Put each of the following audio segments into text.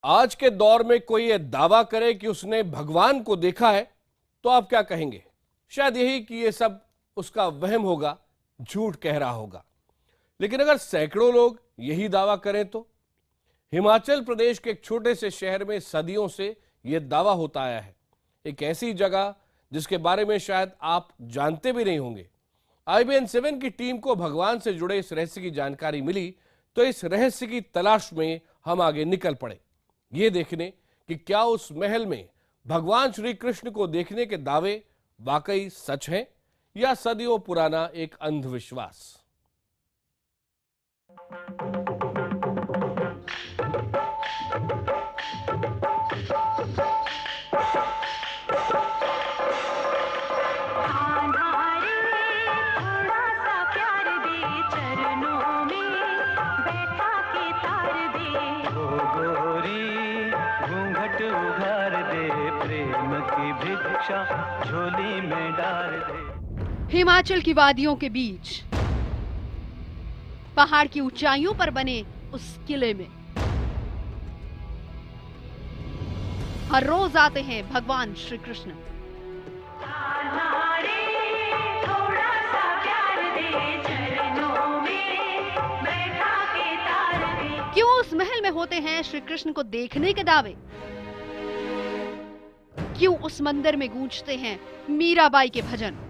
आज के दौर में कोई ये दावा करे कि उसने भगवान को देखा है तो आप क्या कहेंगे? शायद यही कि ये सब उसका वहम होगा, झूठ कह रहा होगा। लेकिन अगर सैकड़ों लोग यही दावा करें तो? हिमाचल प्रदेश के एक छोटे से शहर में सदियों से यह दावा होता आया है। एक ऐसी जगह जिसके बारे में शायद आप जानते भी नहीं होंगे। IBN7 की टीम को भगवान से जुड़े इस रहस्य की जानकारी मिली तो इस रहस्य की तलाश में हम आगे निकल पड़े, ये देखने कि क्या उस महल में भगवान श्री कृष्ण को देखने के दावे वाकई सच हैं या सदियों पुराना एक अंधविश्वास। उघार दे प्रेम की भिक्षा झोली में डाल दे। हिमाचल की वादियों के बीच पहाड़ की ऊंचाइयों पर बने उस किले में हर रोज आते हैं भगवान श्री कृष्ण। क्यों उस महल में होते हैं श्री कृष्ण को देखने के दावे? क्यों उस मंदिर में गूंजते हैं मीराबाई के भजन?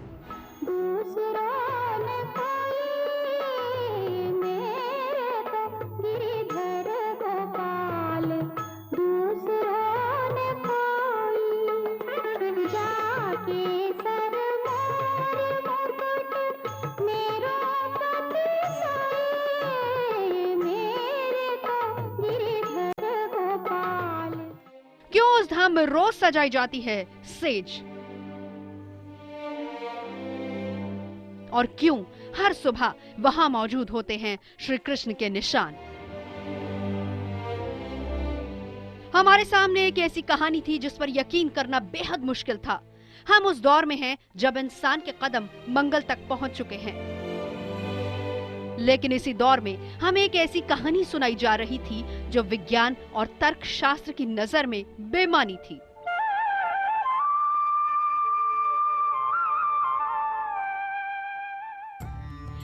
क्यों उस धाम में रोज सजाई जाती है सेज? और क्यों हर सुबह वहां मौजूद होते हैं श्री कृष्ण के निशान? हमारे सामने एक ऐसी कहानी थी जिस पर यकीन करना बेहद मुश्किल था। हम उस दौर में हैं जब इंसान के कदम मंगल तक पहुंच चुके हैं, लेकिन इसी दौर में हमें एक ऐसी कहानी सुनाई जा रही थी जो विज्ञान और तर्क शास्त्र की नजर में बेमानी थी।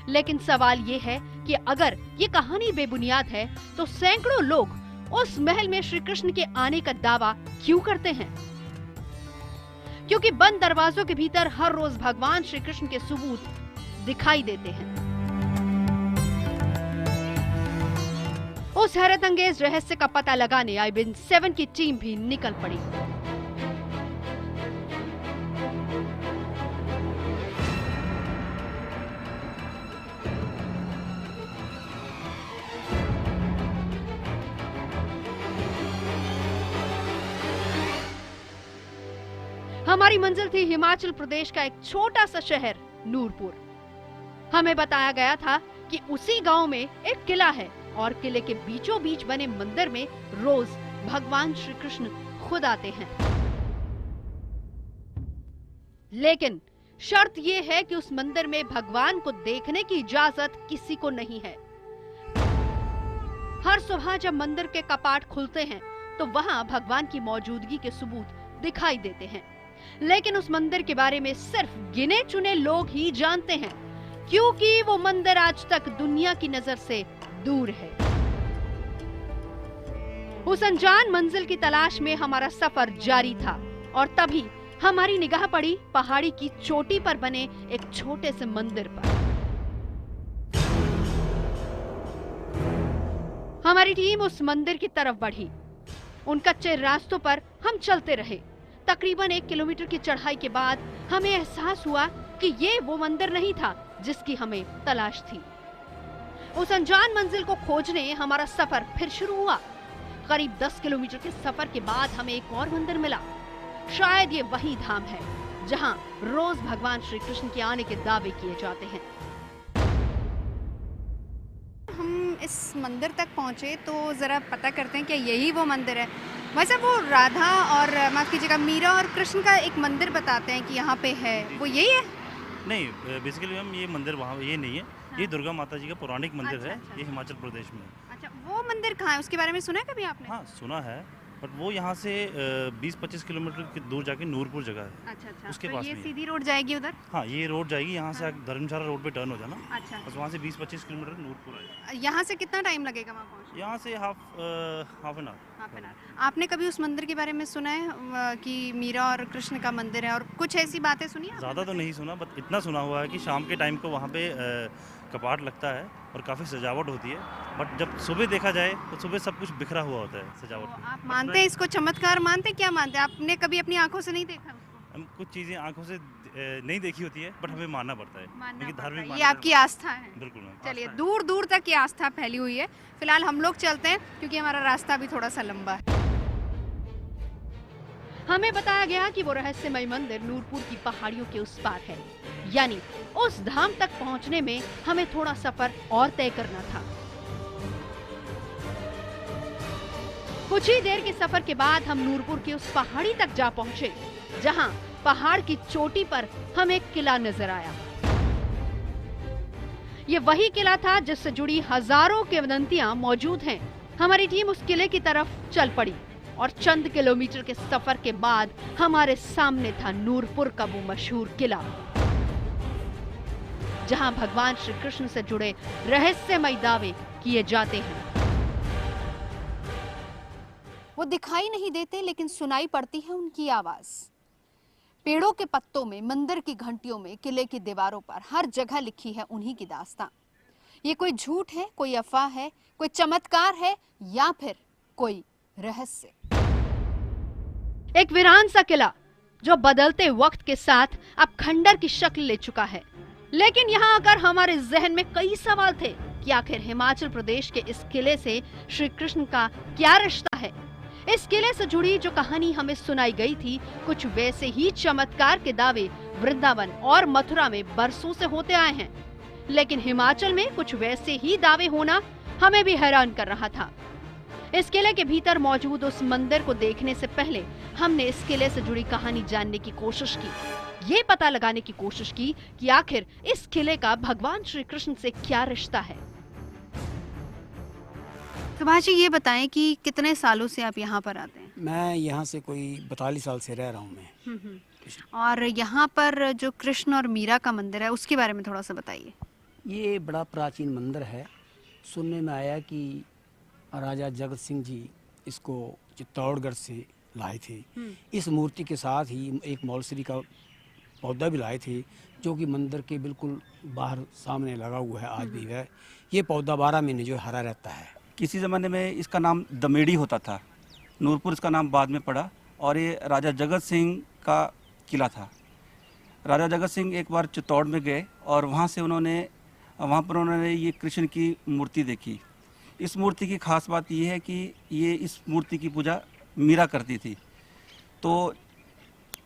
लेकिन सवाल यह है कि अगर ये कहानी बेबुनियाद है तो सैकड़ों लोग उस महल में श्री कृष्ण के आने का दावा क्यों करते हैं? क्योंकि बंद दरवाजों के भीतर हर रोज भगवान श्री कृष्ण के सबूत दिखाई देते हैं। उस हैरत अंगेज रहस्य का पता लगाने IBN7 की टीम भी निकल पड़ी। हमारी मंजिल थी हिमाचल प्रदेश का एक छोटा सा शहर नूरपुर। हमें बताया गया था कि उसी गांव में एक किला है और किले के बीचों बीच बने मंदिर में रोज भगवान श्री कृष्ण खुद आते हैं। लेकिन शर्त यह है कि उस मंदिर में भगवान को देखने की इजाजत किसी को नहीं है। हर सुबह जब मंदिर के कपाट खुलते हैं तो वहां भगवान की मौजूदगी के सबूत दिखाई देते हैं, लेकिन उस मंदिर के बारे में सिर्फ गिने चुने लोग ही जानते हैं, क्योंकि वो मंदिर आज तक दुनिया की नजर से दूर है। उस अनजान मंजिल की तलाश में हमारा सफर जारी था और तभी हमारी निगाह पड़ी पहाड़ी की चोटी पर बने एक छोटे से मंदिर पर। हमारी टीम उस मंदिर की तरफ बढ़ी। उन कच्चे रास्तों पर हम चलते रहे। तकरीबन 1 किलोमीटर की चढ़ाई के बाद हमें एहसास हुआ कि ये वो मंदिर नहीं था जिसकी हमें तलाश थी। उस अनजान मंजिल को खोजने हमारा सफर फिर शुरू हुआ। करीब 10 किलोमीटर के सफर के बाद हमें एक और मंदिर मिला। शायद ये वही धाम है जहां रोज भगवान श्री कृष्ण के आने के दावे किए जाते हैं। हम इस मंदिर तक पहुंचे तो जरा पता करते हैं क्या यही वो मंदिर है। वैसे वो राधा और माफ कीजिएगा मीरा और कृष्ण का एक मंदिर बताते हैं कि यहाँ पे है, वो यही है? नहीं, बेसिकली मैम ये मंदिर वहाँ ये नहीं है। ये दुर्गा माता जी का पौराणिक मंदिर है। ये हिमाचल प्रदेश में है। अच्छा, वो मंदिर कहाँ है, उसके बारे में सुना है कभी आपने? हाँ सुना है, बट वो यहाँ से 20-25 किलोमीटर की दूर जाके नूरपुर जगह है। अच्छा अच्छा, उसके तो पास ये में ही है। सीधी रोड जाएगी उधर? हाँ ये रोड जाएगी यहाँ से, हाँ। धर्मशाला रोड पे टर्न हो जाना, अच्छा, बस वहाँ से 20-25 किलोमीटर नूरपुर आएगा। यहाँ से कितना टाइम लगेगा वहाँ पहुँचने? यहाँ से half an hour. Half an hour. आपने कभी उस मंदिर के बारे में सुना है कि मीरा और कृष्ण का मंदिर है, और कुछ ऐसी बातें सुनी है? ज़्यादा तो नहीं सुना, बट इतना सुना हुआ है कि शाम के टाइम को वहाँ पे कपाट लगता है और काफ़ी सजावट होती है, बट जब सुबह देखा जाए तो सुबह सब कुछ बिखरा हुआ होता है सजावट तो में। आप मानते हैं इसको, चमत्कार मानते हैं? क्या मानते हैं? आपने कभी अपनी आंखों से नहीं देखा उसको? हम कुछ चीज़ें आंखों से नहीं देखी होती है, बट हमें मानना पड़ता है, मानना क्योंकि पड़ता धार्मिक है। ये मान्यता- आपकी आस्था है? बिल्कुल मैम, चलिए, आस्था है। दूर दूर तक ये आस्था फैली हुई है। फिलहाल हम लोग चलते हैं क्योंकि हमारा रास्ता भी थोड़ा सा लंबा है। हमें बताया गया कि वो रहस्यमय मंदिर नूरपुर की पहाड़ियों के उस पार है, यानी उस धाम तक पहुंचने में हमें थोड़ा सफर और तय करना था। कुछ ही देर के सफर के बाद हम नूरपुर की उस पहाड़ी तक जा पहुंचे, जहां पहाड़ की चोटी पर हमें एक किला नजर आया। ये वही किला था जिससे जुड़ी हजारों किंवदंतियां मौजूद हैं। हमारी टीम उस किले की तरफ चल पड़ी और चंद किलोमीटर के सफर के बाद हमारे सामने था नूरपुर का वो मशहूर किला, जहां भगवान श्री कृष्ण से जुड़े रहस्यमय दावे किए जाते हैं। वो दिखाई नहीं देते, लेकिन सुनाई पड़ती है उनकी आवाज। पेड़ों के पत्तों में, मंदिर की घंटियों में, किले की दीवारों पर हर जगह लिखी है उन्हीं की दास्तां। ये कोई झूठ है, कोई अफवाह है, कोई चमत्कार है, या फिर कोई रहस्य? एक वीरान सा किला जो बदलते वक्त के साथ अब खंडर की शक्ल ले चुका है। लेकिन यहाँ आकर हमारे जहन में कई सवाल थे कि आखिर हिमाचल प्रदेश के इस किले से श्री कृष्ण का क्या रिश्ता है। इस किले से जुड़ी जो कहानी हमें सुनाई गई थी, कुछ वैसे ही चमत्कार के दावे वृंदावन और मथुरा में बरसों से होते आए हैं, लेकिन हिमाचल में कुछ वैसे ही दावे होना हमें भी हैरान कर रहा था। इस किले के भीतर मौजूद उस मंदिर को देखने से पहले हमने इस किले से जुड़ी कहानी जानने की कोशिश की। ये पता लगाने की कोशिश की कि आखिर इस किले का भगवान श्री कृष्ण से क्या रिश्ता है। सुभाष जी, ये बताएं कि कितने सालों से आप यहाँ पर आते हैं? मैं यहाँ से कोई 42 साल से रह रहा हूँ मैं। और यहाँ पर जो कृष्ण और मीरा का मंदिर है, उसके बारे में थोड़ा सा बताइए। ये बड़ा प्राचीन मंदिर है। सुनने में आया कि राजा जगत सिंह जी इसको चित्तौड़गढ़ से लाए थे। इस मूर्ति के साथ ही एक मौलसरी का पौधा भी लाए थे, जो कि मंदिर के बिल्कुल बाहर सामने लगा हुआ है, आज भी है। ये पौधा 12 महीने जो हरा रहता है। किसी ज़माने में इसका नाम दमेड़ी होता था, नूरपुर इसका नाम बाद में पड़ा, और ये राजा जगत सिंह का किला था। राजा जगत सिंह एक बार चित्तौड़ में गए और वहाँ पर उन्होंने ये कृष्ण की मूर्ति देखी। इस मूर्ति की खास बात ये है कि ये इस मूर्ति की पूजा मीरा करती थी। तो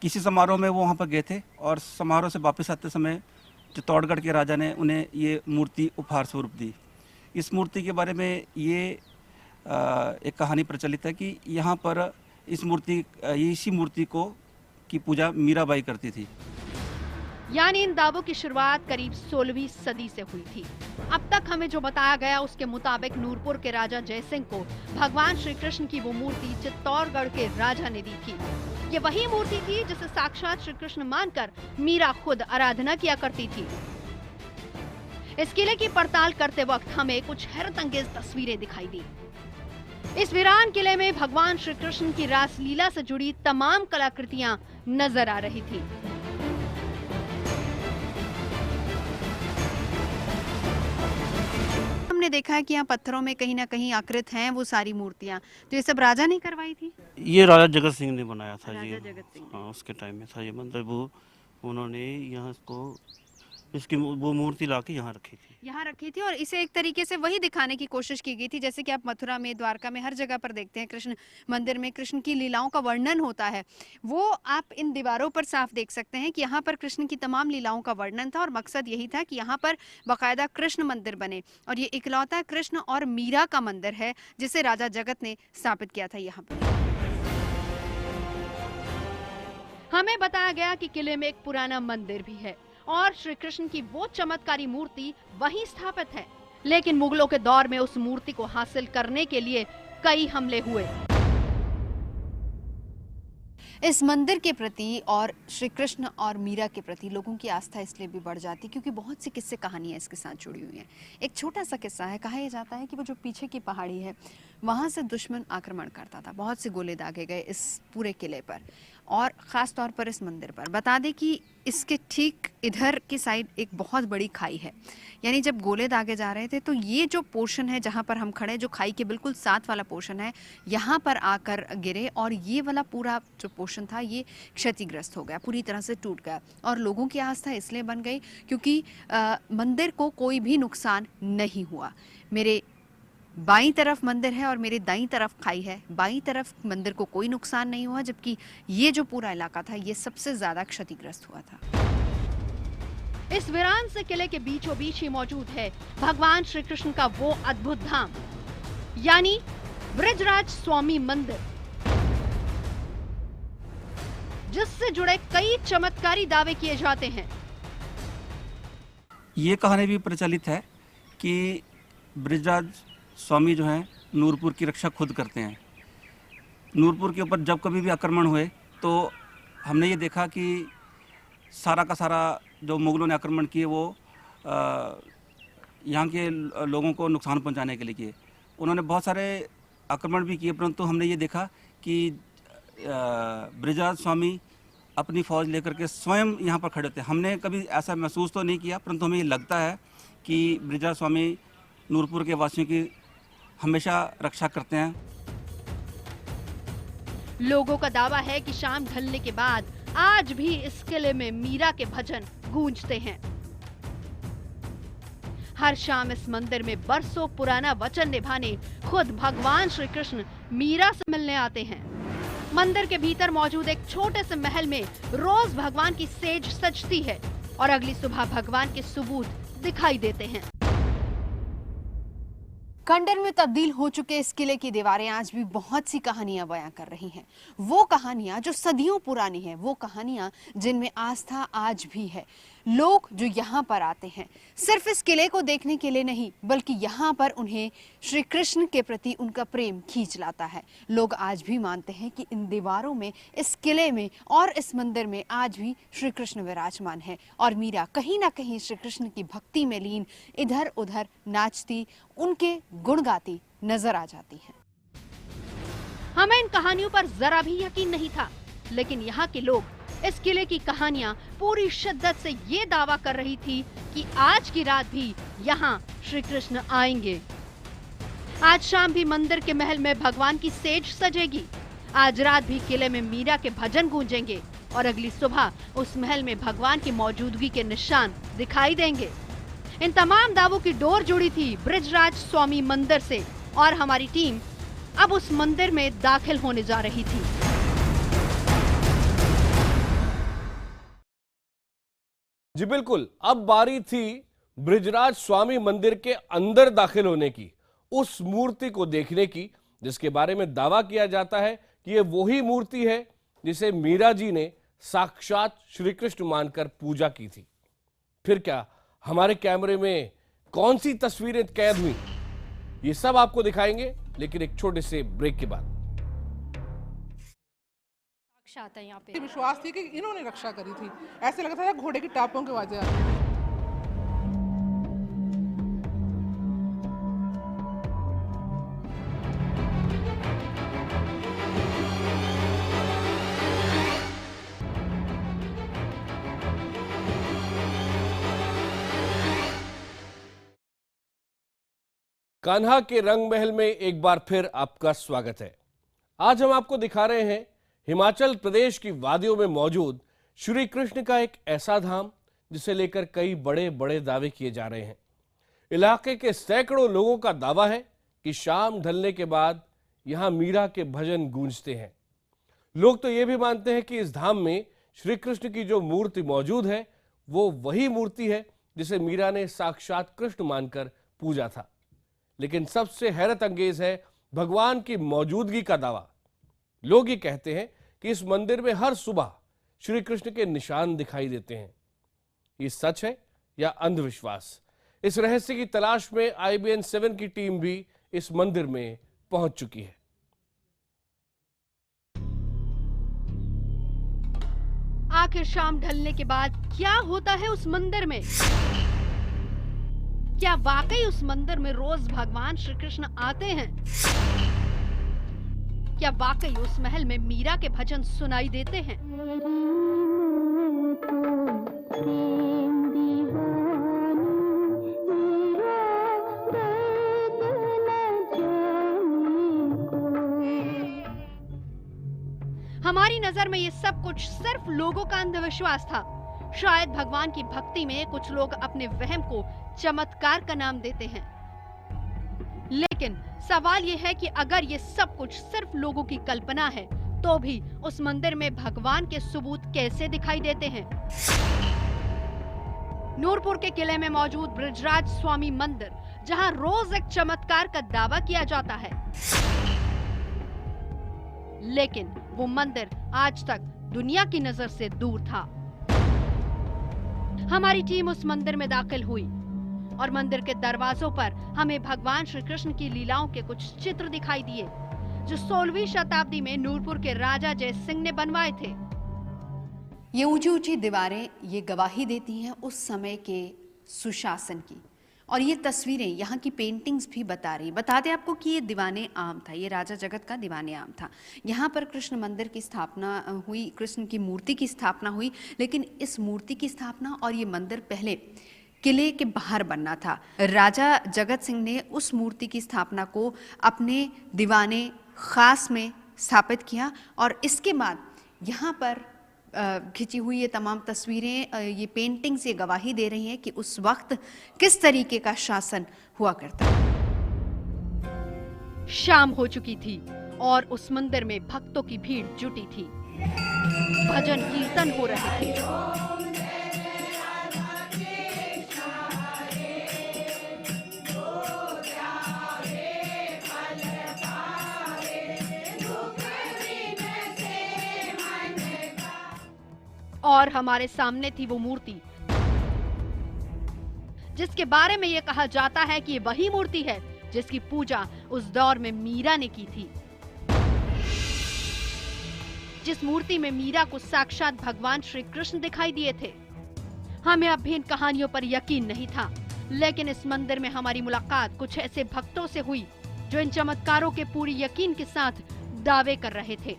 किसी समारोह में वो वहाँ पर गए थे और समारोह से वापस आते समय चित्तौड़गढ़ के राजा ने उन्हें ये मूर्ति उपहार स्वरूप दी। इस मूर्ति के बारे में ये एक कहानी प्रचलित है कि यहाँ पर इसी मूर्ति की पूजा मीराबाई करती थी। यानी इन दावों की शुरुआत करीब 16वीं सदी से हुई थी। अब तक हमें जो बताया गया उसके मुताबिक नूरपुर के राजा जयसिंह को भगवान श्री कृष्ण की वो मूर्ति चित्तौड़गढ़ के राजा ने दी थी। ये वही मूर्ति थी जिसे साक्षात श्री कृष्ण मानकर मीरा खुद आराधना किया करती थी। इस किले की पड़ताल करते वक्त हमें कुछ हैरतअंगेज तस्वीरें दिखाई दी। इस वीरान किले में भगवान श्री कृष्ण की रासलीला से जुड़ी तमाम कलाकृतियां नजर आ रही थी। हमने देखा है कि यहाँ पत्थरों में कहीं ना कहीं आकृत हैं वो सारी मूर्तियाँ, तो ये सब राजा ने करवाई थी? ये राजा जगत सिंह ने बनाया था राजा जी। जगत सिंह ने। हाँ, उसके टाइम में था ये मंदिर। वो उन्होंने यहाँ इसकी वो मूर्ति लाके यहाँ रखी थी। यहाँ रखी थी, और इसे एक तरीके से वही दिखाने की कोशिश की गई थी, जैसे कि आप मथुरा में, द्वारका में, हर जगह पर देखते हैं कृष्ण मंदिर में कृष्ण की लीलाओं का वर्णन होता है। वो आप इन दीवारों पर साफ देख सकते हैं कि यहाँ पर कृष्ण की तमाम लीलाओं का वर्णन था, और मकसद यही था कि यहाँ पर बाकायदा कृष्ण मंदिर बने। और ये इकलौता कृष्ण और मीरा का मंदिर है जिसे राजा जगत ने स्थापित किया था यहाँ पर। हमें बताया गया कि किले में एक पुराना मंदिर भी है और श्री कृष्ण की वो चमत्कारी मूर्ति वहीं स्थापित है। लेकिन मुगलों के दौर में उस मूर्ति को हासिल करने के लिए कई हमले हुए। इस मंदिर के प्रति और श्री कृष्ण और मीरा के प्रति लोगों की आस्था इसलिए भी बढ़ जाती है क्योंकि बहुत सी किस्से कहानियां इसके साथ जुड़ी हुई हैं। एक छोटा सा किस्सा है, कहा यह जाता है कि वो जो पीछे की पहाड़ी है वहाँ से दुश्मन आक्रमण करता था। बहुत से गोले दागे गए इस पूरे किले पर और ख़ास तौर पर इस मंदिर पर। बता दें कि इसके ठीक इधर की साइड एक बहुत बड़ी खाई है, यानी जब गोले दागे जा रहे थे तो ये जो पोर्शन है जहाँ पर हम खड़े, जो खाई के बिल्कुल साथ वाला पोर्शन है, यहाँ पर आकर गिरे और ये वाला पूरा जो पोर्शन था ये क्षतिग्रस्त हो गया, पूरी तरह से टूट गया। और लोगों की आस्था इसलिए बन गई क्योंकि मंदिर को कोई भी नुकसान नहीं हुआ। मेरे बाईं तरफ मंदिर है और मेरे दाईं तरफ खाई है। बाईं तरफ मंदिर को कोई नुकसान नहीं हुआ, जबकि ये जो पूरा इलाका था ये सबसे ज्यादा क्षतिग्रस्त हुआ था। इस वीरान से किले के बीचों बीच ही मौजूद है भगवान श्री कृष्ण का वो अद्भुत धाम, यानी ब्रिजराज स्वामी मंदिर, जिससे जुड़े कई चमत्कारी दावे किए जाते हैं। ये कहानी भी प्रचलित है कि ब्रिजराज स्वामी जो हैं नूरपुर की रक्षा खुद करते हैं। नूरपुर के ऊपर जब कभी भी आक्रमण हुए तो हमने ये देखा कि सारा का सारा जो मुगलों ने आक्रमण किए वो यहाँ के लोगों को नुकसान पहुँचाने के लिए किए। उन्होंने बहुत सारे आक्रमण भी किए, परंतु हमने ये देखा कि ब्रिजराज स्वामी अपनी फौज लेकर के स्वयं यहाँ पर खड़े थे। हमने कभी ऐसा महसूस तो नहीं किया, परंतु हमें ये लगता है कि ब्रिजराज स्वामी नूरपुर के वासियों की हमेशा रक्षा करते हैं। लोगों का दावा है कि शाम ढलने के बाद आज भी इस किले में मीरा के भजन गूंजते हैं। हर शाम इस मंदिर में बरसों पुराना वचन निभाने खुद भगवान श्री कृष्ण मीरा से मिलने आते हैं। मंदिर के भीतर मौजूद एक छोटे से महल में रोज भगवान की सेज सजती है और अगली सुबह भगवान के सुबूत दिखाई देते हैं। खंडर में तब्दील हो चुके इस किले की दीवारें आज भी बहुत सी कहानियां बयां कर रही हैं। वो कहानियां जो सदियों पुरानी हैं, वो कहानियां जिनमें आस्था आज भी है। लोग जो यहाँ पर आते हैं सिर्फ इस किले को देखने के लिए नहीं, बल्कि यहाँ पर उन्हें श्री कृष्ण के प्रति उनका प्रेम खींच लाता है। लोग आज भी मानते हैं कि इन दीवारों में, इस किले में और इस मंदिर में आज भी श्री कृष्ण विराजमान है और मीरा कहीं ना कहीं श्री कृष्ण की भक्ति में लीन इधर उधर नाचती, उनके गुण गाती नजर आ जाती है। हमें इन कहानियों पर जरा भी यकीन नहीं था, लेकिन यहाँ के लोग इस किले की कहानियां पूरी शिद्दत से ये दावा कर रही थी कि आज की रात भी यहाँ श्री कृष्ण आएंगे। आज शाम भी मंदिर के महल में भगवान की सेज सजेगी। आज रात भी किले में मीरा के भजन गूंजेंगे और अगली सुबह उस महल में भगवान की मौजूदगी के निशान दिखाई देंगे। इन तमाम दावों की डोर जुड़ी थी ब्रिजराज स्वामी मंदिर से और हमारी टीम अब उस मंदिर में दाखिल होने जा रही थी। जी बिल्कुल, अब बारी थी ब्रिजराज स्वामी मंदिर के अंदर दाखिल होने की, उस मूर्ति को देखने की जिसके बारे में दावा किया जाता है कि ये वही मूर्ति है जिसे मीरा जी ने साक्षात श्री कृष्ण मानकर पूजा की थी। फिर क्या हमारे कैमरे में कौन सी तस्वीरें कैद हुई, ये सब आपको दिखाएंगे, लेकिन एक छोटे से ब्रेक के बाद। आता है यहाँ पे। विश्वास थी कि इन्होंने रक्षा करी थी, ऐसे लगता था घोड़े की टापों के आवाजें आती थी। कान्हा के रंग महल में एक बार फिर आपका स्वागत है। आज हम आपको दिखा रहे हैं हिमाचल प्रदेश की वादियों में मौजूद श्री कृष्ण का एक ऐसा धाम जिसे लेकर कई बड़े बड़े दावे किए जा रहे हैं। इलाके के सैकड़ों लोगों का दावा है कि शाम ढलने के बाद यहां मीरा के भजन गूंजते हैं। लोग तो ये भी मानते हैं कि इस धाम में श्री कृष्ण की जो मूर्ति मौजूद है वो वही मूर्ति है जिसे मीरा ने साक्षात कृष्ण मानकर पूजा था। लेकिन सबसे हैरत अंगेज है भगवान की मौजूदगी का दावा। लोग ये कहते हैं कि इस मंदिर में हर सुबह श्री कृष्ण के निशान दिखाई देते हैं। ये सच है या अंधविश्वास, इस रहस्य की तलाश में IBN 7 की टीम भी इस मंदिर में पहुंच चुकी है। आखिर शाम ढलने के बाद क्या होता है उस मंदिर में? क्या वाकई उस मंदिर में रोज भगवान श्री कृष्ण आते हैं? क्या वाकई उस महल में मीरा के भजन सुनाई देते हैं? हमारी नजर में ये सब कुछ सिर्फ लोगों का अंधविश्वास था। शायद भगवान की भक्ति में कुछ लोग अपने वहम को चमत्कार का नाम देते हैं। लेकिन सवाल ये है कि अगर ये सब कुछ सिर्फ लोगों की कल्पना है, तो भी उस मंदिर में भगवान के सबूत कैसे दिखाई देते हैं? नूरपुर के किले में मौजूद ब्रिजराज स्वामी मंदिर, जहां रोज एक चमत्कार का दावा किया जाता है, लेकिन वो मंदिर आज तक दुनिया की नजर से दूर था। हमारी टीम उस मंदिर में दाखिल हुई और मंदिर के दरवाजों पर हमें भगवान श्री कृष्ण की लीलाओं के कुछ चित्र दिखाई दिए, जो 16वीं शताब्दी में नूरपुर के राजा जय सिंह ने बनवाए थे। ये ऊंची ऊंची दीवारें ये गवाही देती हैं उस समय के सुशासन की, और ये तस्वीरें, यहाँ की पेंटिंग्स भी बता दें आपको कि ये दीवाने आम था, ये राजा जगत का दीवाने आम था। यहाँ पर कृष्ण मंदिर की स्थापना हुई, कृष्ण की मूर्ति की स्थापना हुई, लेकिन इस मूर्ति की स्थापना और ये मंदिर पहले किले के बाहर बनना था। राजा जगत सिंह ने उस मूर्ति की स्थापना को अपने दीवाने खास में स्थापित किया, और इसके बाद यहाँ पर खिंची हुई ये तमाम तस्वीरें, ये पेंटिंग्स ये गवाही दे रही हैं कि उस वक्त किस तरीके का शासन हुआ करता। शाम हो चुकी थी और उस मंदिर में भक्तों की भीड़ जुटी थी। भजन कीर्तन हो रहे थे। और हमारे सामने थी वो मूर्ति, जिसके बारे में यह कहा जाता है कि ये वही मूर्ति है जिसकी पूजा उस दौर में मीरा ने की थी। जिस मूर्ति में मीरा को साक्षात भगवान श्री कृष्ण दिखाई दिए थे। हमें अब भी इन कहानियों पर यकीन नहीं था, लेकिन इस मंदिर में हमारी मुलाकात कुछ ऐसे भक्तों से हुई जो इन चमत्कारों के पूरी यकीन के साथ दावे कर रहे थे।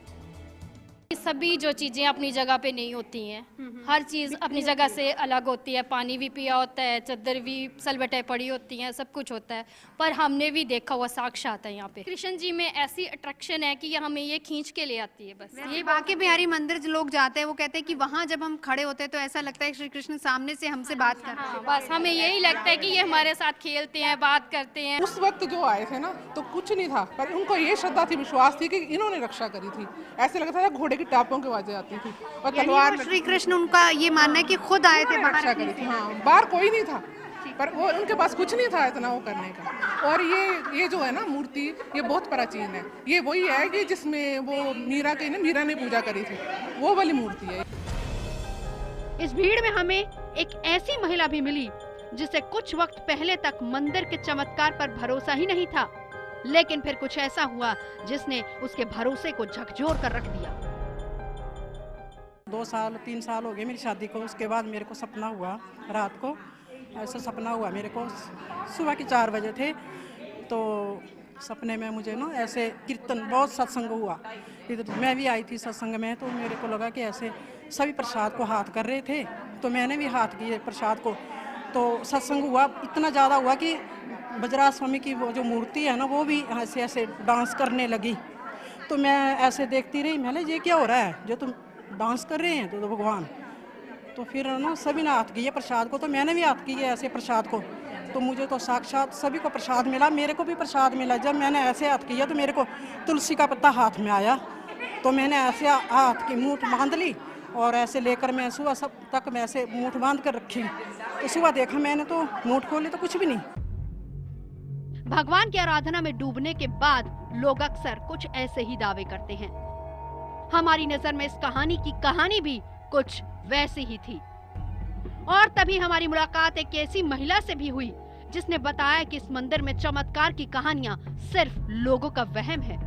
सभी जो चीज़ें अपनी जगह पे नहीं होती हैं, हर चीज़ अपनी जगह से अलग होती है। पानी भी पिया होता है, चादर भी सलबटें पड़ी होती हैं, सब कुछ होता है, पर हमने भी देखा हुआ साक्षात है। यहाँ पे कृष्ण जी में ऐसी अट्रैक्शन है कि हमें ये खींच के ले आती है। बस ये बांके बिहारी मंदिर जो लोग जाते हैं वो कहते हैं कि वहाँ जब हम खड़े होते हैं तो ऐसा लगता है श्री कृष्ण सामने से हमसे बात कर रहे हैं। बस हमें यही लगता है कि ये हमारे साथ खेलते हैं, बात करते हैं। उस वक्त जो आए थे ना तो कुछ नहीं था, पर उनको ये श्रद्धा थी, विश्वास थी कि इन्होंने रक्षा करी थी। ऐसे लगता था घोड़े की टापों की आवाजें आती थी और तलवार। श्री कृष्ण, उनका ये मानना है कि खुद आए थे, रक्षा करी थी। हाँ, बाहर कोई नहीं था, पर वो उनके पास कुछ नहीं था इतना वो करने का। और ये जो है ना मूर्ति, ये बहुत प्राचीन है। ये वही है कि जिसमें वो मीरा ने पूजा करी थी, वो वाली मूर्ति है। इस भीड़ में हमें एक ऐसी महिला भी मिली जिसे कुछ वक्त पहले तक मंदिर के चमत्कार पर भरोसा ही नहीं था, लेकिन फिर कुछ ऐसा हुआ जिसने उसके भरोसे को झकझोर कर रख दिया। 2-3 साल हो गए मेरी शादी को। उसके बाद मेरे को सपना हुआ, रात को ऐसा सपना हुआ मेरे को, सुबह के 4 बजे थे, तो सपने में मुझे ना ऐसे कीर्तन, बहुत सत्संग हुआ। इधर मैं भी आई थी सत्संग में, तो मेरे को लगा कि ऐसे सभी प्रसाद को हाथ कर रहे थे, तो मैंने भी हाथ किए प्रसाद को। तो सत्संग हुआ, इतना ज़्यादा हुआ कि ब्रजराज स्वामी की वो जो मूर्ति है ना, वो भी ऐसे ऐसे डांस करने लगी। तो मैं ऐसे देखती रही, मैंने ये क्या हो रहा है, जो तुम डांस कर रहे हैं तो भगवान। तो फिर ना सभी ने हाथ किए प्रसाद को, तो मैंने भी हाथ किए ऐसे प्रसाद को। तो मुझे तो साक्षात सभी को प्रसाद मिला, मेरे को भी प्रसाद मिला। जब मैंने ऐसे हाथ किया तो मेरे को तुलसी का पत्ता हाथ में आया, तो मैंने ऐसे हाथ की मूठ बांध ली और ऐसे लेकर मैं सुबह सब तक मैं ऐसे मूठ बांध कर रखी। तो सुबह देखा मैंने तो मूठ खोली तो कुछ भी नहीं। भगवान की आराधना में डूबने के बाद लोग अक्सर कुछ ऐसे ही दावे करते हैं। हमारी नजर में इस कहानी की कहानी भी कुछ वैसी ही थी। और तभी हमारी मुलाकात एक ऐसी महिला से भी हुई जिसने बताया कि इस मंदिर में चमत्कार की कहानियां सिर्फ लोगों का वहम है।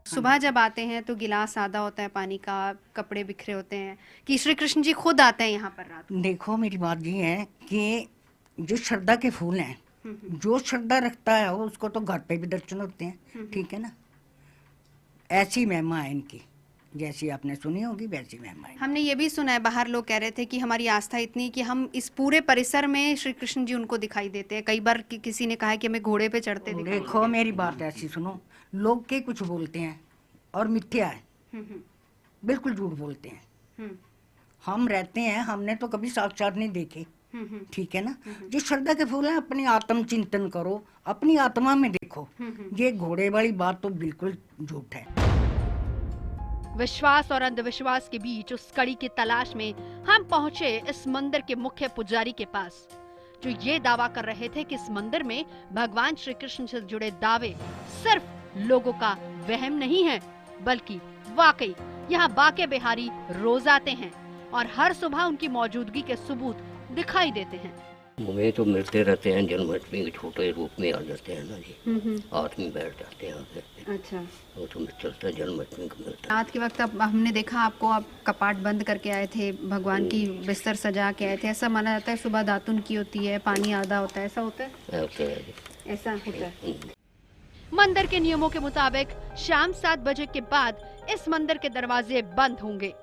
सुबह जब आते हैं तो गिलास आधा होता है पानी का, कपड़े बिखरे होते हैं, कि श्री कृष्ण जी खुद आते हैं यहाँ पर रात को। देखो मेरी बात ये है कि जो श्रद्धा के फूल हैं, जो श्रद्धा रखता है वो उसको तो घर पे भी दर्शन होते हैं, ठीक है ना। ऐसी महिमा है इनकी, जैसी आपने सुनी होगी वैसी महिमा है। हमने ये भी सुना है, बाहर लोग कह रहे थे कि हमारी आस्था इतनी कि हम इस पूरे परिसर में श्री कृष्ण जी उनको दिखाई देते हैं। कई बार किसी ने कहा है कि हमें घोड़े पे चढ़ते दिखाई देते देखो मेरी बात ऐसी सुनो, लोग के कुछ बोलते हैं और मिथ्या है, बिल्कुल झूठ बोलते हैं। हम रहते हैं, हमने तो कभी साक्षात नहीं देखे, ठीक है ना। जो श्रद्धा के फूल है, अपनी आत्म चिंतन करो, अपनी आत्मा में देखो। ये घोड़े वाली बात तो बिल्कुल झूठ है। विश्वास और अंधविश्वास के बीच उस कड़ी की तलाश में हम पहुंचे इस मंदिर के मुख्य पुजारी के पास, जो ये दावा कर रहे थे कि इस मंदिर में भगवान श्री कृष्ण से जुड़े दावे सिर्फ लोगों का वहम नहीं है, बल्कि वाकई यहाँ बाके बिहारी रोज आते हैं और हर सुबह उनकी मौजूदगी के सबूत दिखाई देते हैं। मुझे तो मिलते रहते हैं, जन्माष्टमी के छोटे रूप में आ जाते हैं ना जी, आदमी बैठ जाते हैं आगे। अच्छा, वो तो चलता है, जन्माष्टमी को मिलता है। रात के वक्त अब हमने देखा आपको, आप कपाट बंद करके आए थे, भगवान की बिस्तर सजा के आए थे। ऐसा माना जाता है सुबह दातुन की होती है, पानी आधा होता है, ऐसा होता है? ऐसा होता है। मंदिर के नियमों के मुताबिक शाम 7 बजे के बाद इस मंदिर के दरवाजे बंद होंगे।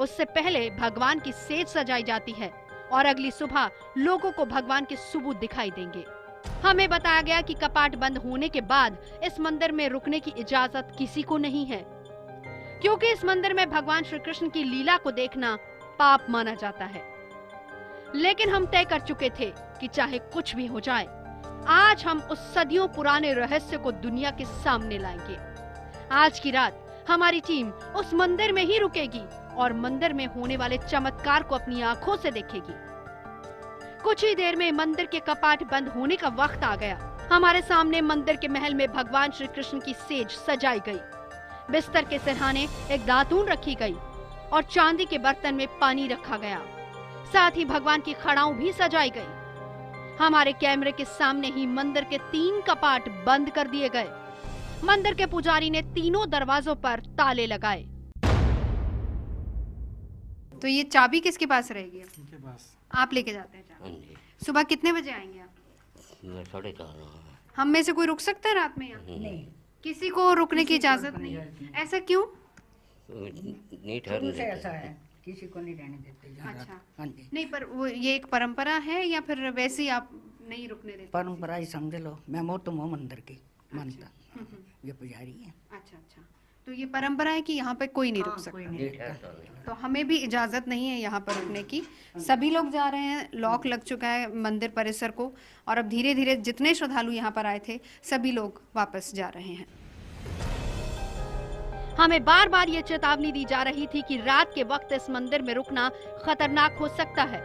उससे पहले भगवान की सेज सजाई जाती है और अगली सुबह लोगों को भगवान के सबूत दिखाई देंगे। हमें बताया गया कि कपाट बंद होने के बाद इस मंदिर में रुकने की इजाजत किसी को नहीं है, क्योंकि इस मंदिर में भगवान श्री कृष्ण की लीला को देखना पाप माना जाता है। लेकिन हम तय कर चुके थे कि चाहे कुछ भी हो जाए, आज हम उस सदियों पुराने रहस्य को दुनिया के सामने लाएंगे। आज की रात हमारी टीम उस मंदिर में ही रुकेगी और मंदिर में होने वाले चमत्कार को अपनी आंखों से देखेगी। कुछ ही देर में मंदिर के कपाट बंद होने का वक्त आ गया। हमारे सामने मंदिर के महल में भगवान श्री कृष्ण की सेज सजाई गई। बिस्तर के सिरहाने एक दातून रखी गई और चांदी के बर्तन में पानी रखा गया। साथ ही भगवान की खड़ाऊ भी सजाई गई। हमारे कैमरे के सामने ही मंदिर के 3 कपाट बंद कर दिए गए। मंदिर के पुजारी ने तीनों दरवाजों पर ताले लगाए। तो ये चाबी किसके पास रहेगी? उनके पास। आप लेके जाते हैं चाबी? सुबह कितने बजे आएंगे आप? मैं 4:30। हम में से कोई रुक सकता है रात में यहाँ? नहीं, किसी को रुकने की इजाजत नहीं है। ऐसा क्यों? नहीं ठहरने देते। ऐसा है, किसी को नहीं रहने देते। अच्छा, हाँ जी। नहीं, पर वो ये एक परंपरा है या फिर वैसे ही आप नहीं रुकने देते? परंपरा ही समझ लो, मैं वो तो मंदिर की मानता, ये पुजारी है। अच्छा, तो ये परंपरा है कि यहाँ पे कोई नहीं रुक सकता। तो हमें भी इजाजत नहीं है यहाँ पर रुकने की। सभी लोग जा रहे हैं, लॉक लग चुका है मंदिर परिसर को, और अब धीरे धीरे जितने श्रद्धालु यहाँ पर आए थे सभी लोग वापस जा रहे हैं। हमें बार बार ये चेतावनी दी जा रही थी कि रात के वक्त इस मंदिर में रुकना खतरनाक हो सकता है।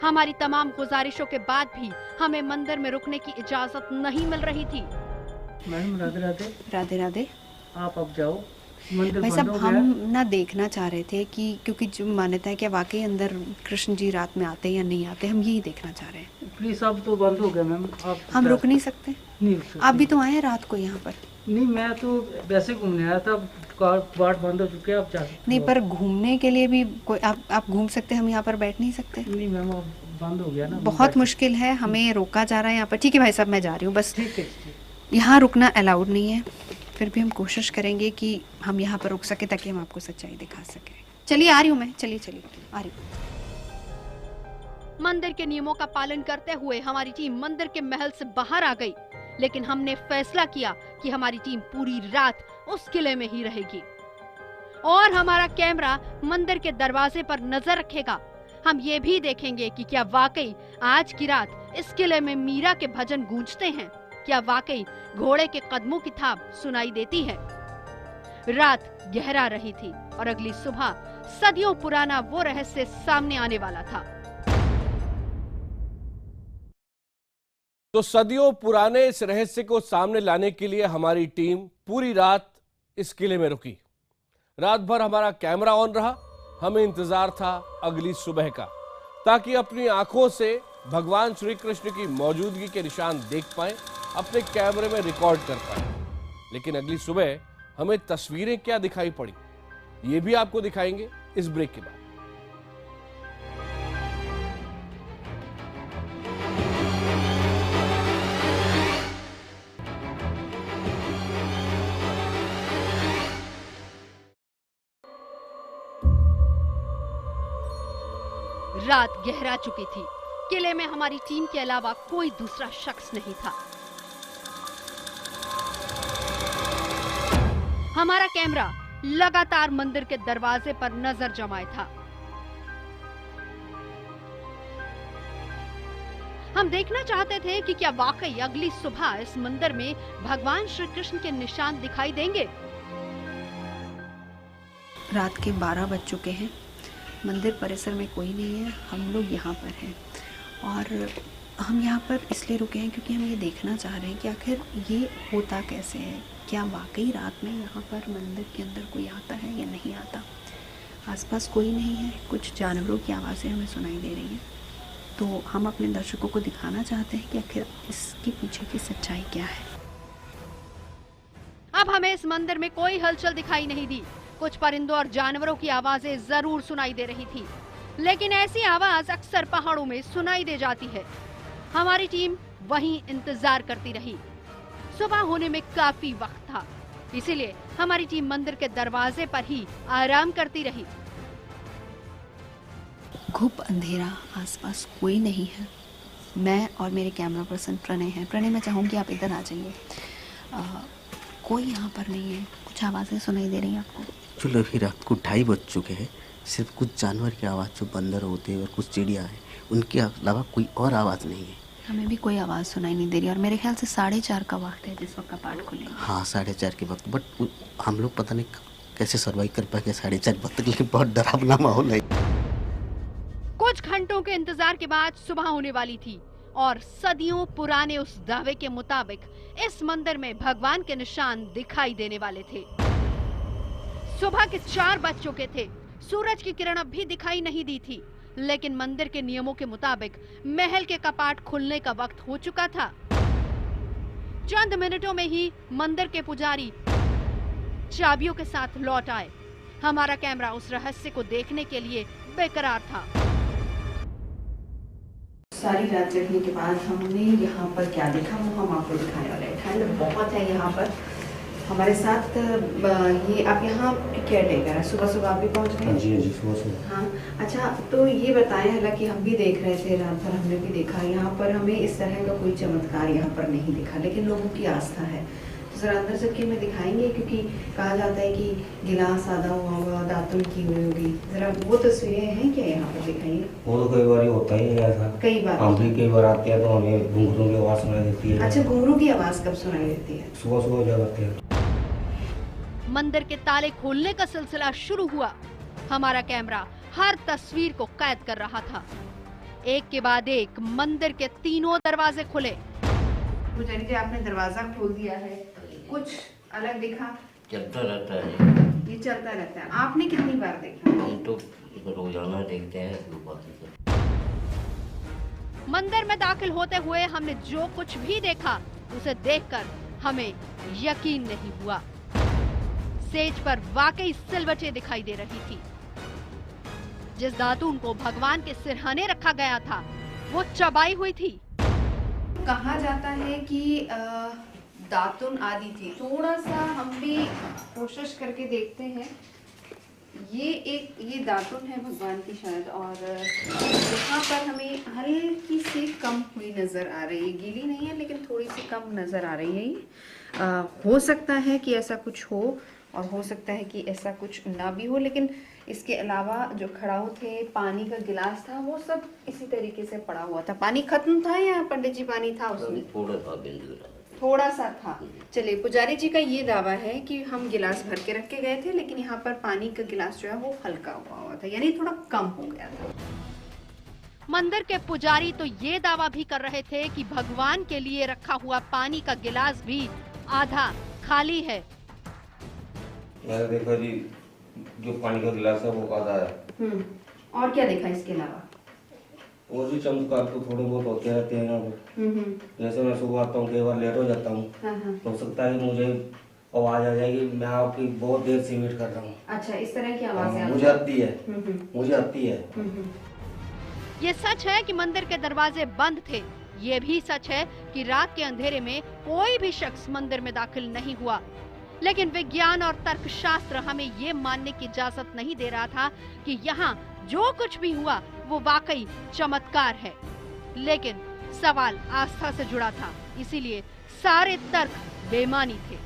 हमारी तमाम गुजारिशों के बाद भी हमें मंदिर में रुकने की इजाजत नहीं मिल रही थी। मैडम राधे राधे। राधे राधे। आप अब जाओ, मंदिर भाई बंद साहब, हो गया। हम ना देखना चाह रहे थे कि क्योंकि जो मान्यता है कि वाकई अंदर कृष्ण जी रात में आते या नहीं आते, हम यही देखना चाह रहे हैं। प्लीज, अब तो बंद हो गया मैम। आप हम रुक नहीं सकते? नहीं रुक सकते। आप भी तो आए हैं रात को यहाँ पर? नहीं, मैं तो वैसे घूमने आया था, कपाट बंद हो चुके हैं, आप जा सकते हो। नहीं, पर घूमने के लिए भी कोई आप घूम सकते हैं, हम यहाँ पर बैठ नहीं सकते? नहीं मैम, अब बंद हो गया ना। बहुत मुश्किल है, हमें रोका जा रहा है यहाँ पर। ठीक है भाई साहब, मैं जा रही हूँ, बस ठीक है। यहाँ रुकना अलाउड नहीं है। फिर भी हम कोशिश करेंगे कि हम यहाँ पर रुक सके ताकि हम आपको सच्चाई दिखा सके। चलिए, आ रही हूँ मैं। चलिए आ रही हूँ। मंदिर के नियमों का पालन करते हुए हमारी टीम मंदिर के महल से बाहर आ गई, लेकिन हमने फैसला किया कि हमारी टीम पूरी रात उस किले में ही रहेगी और हमारा कैमरा मंदिर के दरवाजे पर नजर रखेगा। हम ये भी देखेंगे कि क्या वाकई आज की रात इस किले में मीरा के भजन गूंजते हैं, क्या वाकई घोड़े के कदमों की थाप सुनाई देती है। रात गहरा रही थी और अगली सुबह सदियों पुराना वो रहस्य सामने आने वाला था। तो सदियों पुराने इस रहस्य को सामने लाने के लिए हमारी टीम पूरी रात इस किले में रुकी। रात भर हमारा कैमरा ऑन रहा। हमें इंतजार था अगली सुबह का, ताकि अपनी आंखों से भगवान श्री कृष्ण की मौजूदगी के निशान देख पाएं, अपने कैमरे में रिकॉर्ड कर पाएं। लेकिन अगली सुबह हमें तस्वीरें क्या दिखाई पड़ी, ये भी आपको दिखाएंगे इस ब्रेक के बाद। रात गहरा चुकी थी। किले में हमारी टीम के अलावा कोई दूसरा शख्स नहीं था। हमारा कैमरा लगातार मंदिर के दरवाजे पर नजर जमाए था। हम देखना चाहते थे कि क्या वाकई अगली सुबह इस मंदिर में भगवान श्री कृष्ण के निशान दिखाई देंगे। रात के 12 बज चुके हैं। मंदिर परिसर में कोई नहीं है। हम लोग यहाँ पर हैं और हम यहाँ पर इसलिए रुके हैं क्योंकि हम ये देखना चाह रहे हैं कि आखिर ये होता कैसे है। क्या वाकई रात में यहाँ पर मंदिर के अंदर कोई आता है या नहीं आता। आसपास कोई नहीं है। कुछ जानवरों की आवाज़ें हमें सुनाई दे रही हैं। तो हम अपने दर्शकों को दिखाना चाहते हैं कि आखिर इसके पीछे की सच्चाई क्या है। अब हमें इस मंदिर में कोई हलचल दिखाई नहीं दी। कुछ परिंदों और जानवरों की आवाजें जरूर सुनाई दे रही थी, लेकिन ऐसी आवाज अक्सर पहाड़ों में सुनाई दे जाती है। हमारी टीम वहीं इंतजार करती रही। सुबह होने में काफी वक्त था, इसीलिए हमारी टीम मंदिर के दरवाजे पर ही आराम करती रही। घुप अंधेरा, आसपास कोई नहीं है। मैं और मेरे कैमरा पर्सन प्रणय हैं। प्रणय, मैं चाहूँगी आप इधर आ जाइए। कोई यहाँ पर नहीं है। कुछ आवाज़ें सुनाई दे रही हैं आपको? चलो अभी रात को 2:30 बज चुके हैं। सिर्फ कुछ जानवर की आवाज़, जो बंदर होते हैं और कुछ चिड़िया है, उनके अलावा कोई और आवाज़ नहीं है। हमें भी कोई आवाज़ सुनाई नहीं दे रही और मेरे ख्याल से 4:30 का वक्त है जिस वक्त कपाट खुलेंगे। हाँ, 4:30 के वक्त। बट हम लोग पता नहीं कैसे सर्वाइव कर पाएंगे 4:30 वक्त तक, लेकिन बहुत डरावना माहौल है। कुछ घंटों के इंतजार के बाद सुबह होने वाली थी और सदियों पुराने उस दावे के मुताबिक इस मंदिर में भगवान के निशान दिखाई देने वाले थे। सुबह के 4 बज चुके थे। सूरज की किरण अब भी दिखाई नहीं दी थी, लेकिन मंदिर के नियमों के मुताबिक महल के कपाट खुलने का वक्त हो चुका था। चंद मिनटों में ही मंदिर के पुजारी चाबियों के साथ लौट आए। हमारा कैमरा उस रहस्य को देखने के लिए बेकरार था। सारी रात जगने के बाद हमने यहाँ पर क्या देखा वो हम आपको दिखाने वाले हैं। ठंड बहुत है यहाँ पर। हमारे साथ ये आप यहाँ केयर टेकर है। सुबह सुबह आप भी पहुँच गए? जी जी, सुबह। हाँ, अच्छा, तो ये बताएं, हालांकि हम भी देख रहे थे, रात भर हमने भी देखा, यहाँ पर हमें इस तरह का कोई चमत्कार यहाँ पर नहीं दिखा, लेकिन लोगों की आस्था है। तो जरा अंदर चल के हमें दिखाएंगे, क्योंकि कहा जाता है कि गिलास आधा हुआ होगा, दातुन की हुई होगी। जरा वो तस्वीरें हैं क्या यहाँ पर दिखाइए। वो तो कई बार होता ही है ऐसा। कई बार हम भी कई बार आते हैं तो हमें घुंघरू की आवाज़ सुनाई देती है। अच्छा, घुंघरू की आवाज़ कब सुनाई देती है? सुबह सुबह जब आते हैं। मंदिर के ताले खोलने का सिलसिला शुरू हुआ। हमारा कैमरा हर तस्वीर को कैद कर रहा था। एक के बाद एक मंदिर के तीनों दरवाजे खुले। पुजारी जी, आपने दरवाजा खोल दिया है, कुछ अलग दिखा? चलता रहता है, ये चलता रहता है। आपने कितनी बार देखा? हम तो रोजाना देखते हैं। मंदिर में दाखिल होते हुए हमने जो कुछ भी देखा उसे देखकर हमें यकीन नहीं हुआ। स्टेज पर वाकई सिलवटें दिखाई दे रही थी। जिस दातून को भगवान के सिरहाने रखा गया था वो चबाई हुई थी। कहा जाता है कि दातुन आदि थी। थोड़ा सा हम भी कोशिश करके देखते हैं। ये दातुन है भगवान की शायद, और यहाँ पर हमें हल्की सी कम हुई नज़र आ रही है। गीली नहीं है लेकिन थोड़ी सी कम नज़र आ रही है। हो सकता है कि ऐसा कुछ हो और हो सकता है कि ऐसा कुछ ना भी हो, लेकिन इसके अलावा जो खड़ाऊ थे, पानी का गिलास था, वो सब इसी तरीके से पड़ा हुआ था। पानी खत्म था या पंडित जी पानी था उसमें? थोड़ा सा था। चलिए, पुजारी जी का ये दावा है कि हम गिलास भर के रख के गए थे, लेकिन यहाँ पर पानी का गिलास जो है वो हल्का हुआ था, यानी थोड़ा कम हो गया था। मंदिर के पुजारी तो ये दावा भी कर रहे थे कि भगवान के लिए रखा हुआ पानी का गिलास भी आधा खाली है। मैंने देखा जी, जो पानी का गिलास है वो आधा है। और क्या देखा इसके अलावा? और भी चमत्कार तो थोड़े बहुत होते रहते हैं यहाँ पे। जैसे मैं सुबह आता हूँ, कई बार लेट हो जाता हूँ, तो हो सकता है मुझे आवाज आ जाएगी, मैं आपकी बहुत देर से वेट कर रहा हूँ। अच्छा, इस तरह की आवाज मुझे आती है, मुझे आती है। ये सच है कि मंदिर के दरवाजे बंद थे। ये भी सच है कि रात के अंधेरे में कोई भी शख्स मंदिर में दाखिल नहीं हुआ। लेकिन विज्ञान और तर्कशास्त्र हमें ये मानने की इजाजत नहीं दे रहा था कि यहाँ जो कुछ भी हुआ वो वाकई चमत्कार है। लेकिन सवाल आस्था से जुड़ा था, इसीलिए सारे तर्क बेमानी थे।